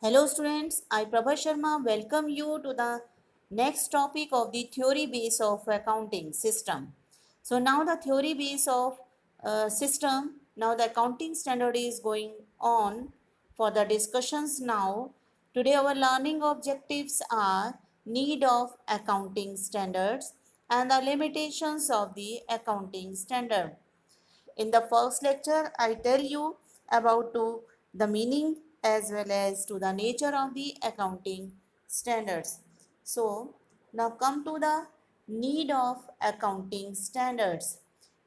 Hello students, I Prabha Sharma welcome you to the next topic of the theory base of accounting system. So now the theory base of system, now the accounting standard is going on for the discussions now. Today our learning objectives are need of accounting standards and the limitations of the accounting standard. In the first lecture, I tell you about the meaning as well as to the nature of the accounting standards. So, now come to the need of accounting standards.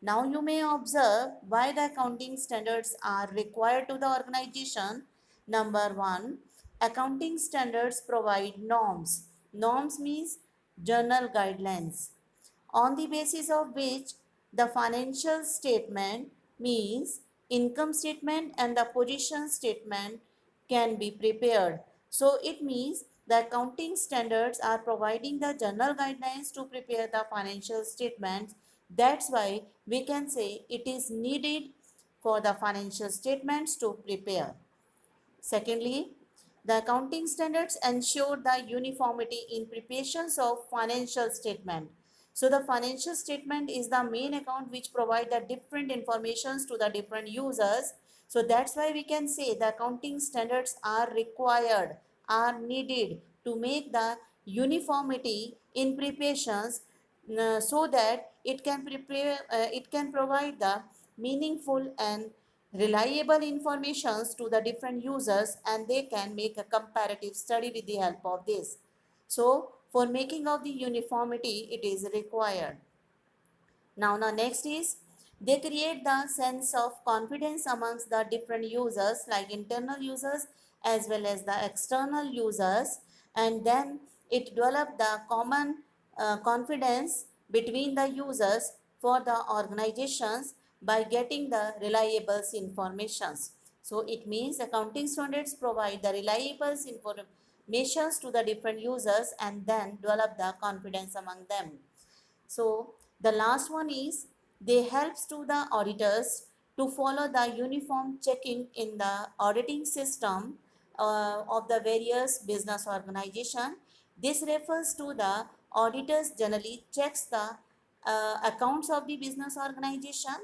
Now you may observe why the accounting standards are required to the organization. Number one, accounting standards provide norms. Norms means journal guidelines on the basis of which the financial statement means income statement and the position statement can be prepared. So it means the accounting standards are providing the general guidelines to prepare the financial statements. That's why we can say it is needed for the financial statements to prepare. Secondly, the accounting standards ensure the uniformity in preparations of financial statement. So the financial statement is the main account which provide the different informations to the different users. So that's why we can say the accounting standards are required, are needed to make the uniformity in preparations so that it can provide the meaningful and reliable informations to the different users and they can make a comparative study with the help of this. So for making of the uniformity it is required. Now next is they create the sense of confidence amongst the different users like internal users as well as the external users, and then it develop the common confidence between the users for the organizations by getting the reliable informations. So it means accounting standards provide the reliable informations to the different users and then develop the confidence among them. So the last one is they helps to the auditors to follow the uniform checking in the auditing system of the various business organization. This refers to the auditors generally checks the accounts of the business organization,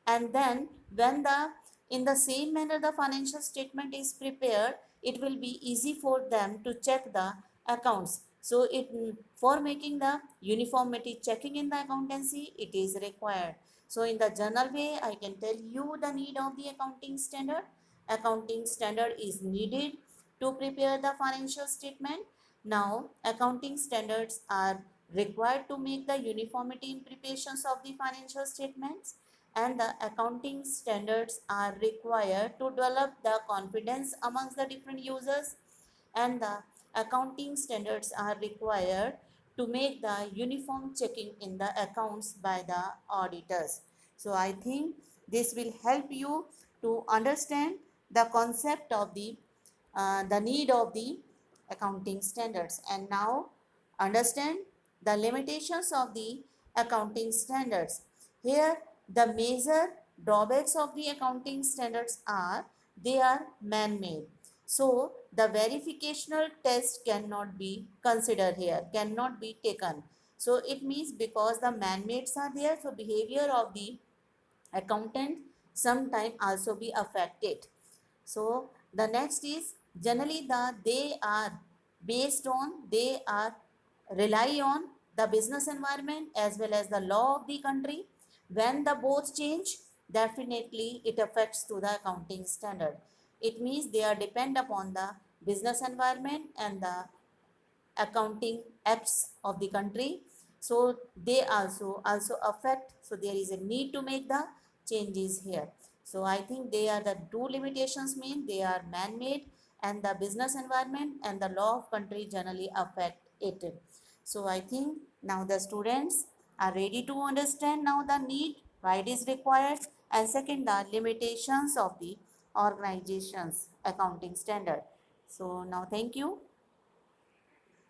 and then when the in the same manner the financial statement is prepared, it will be easy for them to check the accounts. So it for making the uniformity checking in the accountancy it is required. So in the general way I can tell you the need of the accounting standard. Accounting standard is needed to prepare the financial statement. Now accounting standards are required to make the uniformity in preparations of the financial statements, and the accounting standards are required to develop the confidence amongst the different users, and the accounting standards are required to make the uniform checking in the accounts by the auditors. So I think this will help you to understand the concept of the need of the accounting standards, and now understand the limitations of the accounting standards. Here the major drawbacks of the accounting standards are they are man-made. So the verificational test cannot be considered here, cannot be taken. So it means because the man-mades are there, so behavior of the accountant sometime also be affected. So the next is generally they are based on, they are rely on the business environment as well as the law of the country. When the both change, definitely it affects to the accounting standard. It means they are depend upon the business environment and the accounting acts of the country. So they also affect. So there is a need to make the changes here. So I think they are the two limitations mean they are man-made and the business environment and the law of country generally affect it. So I think now the students are ready to understand now the need, why it is required, and second the limitations of the organization's accounting standard. So now thank you.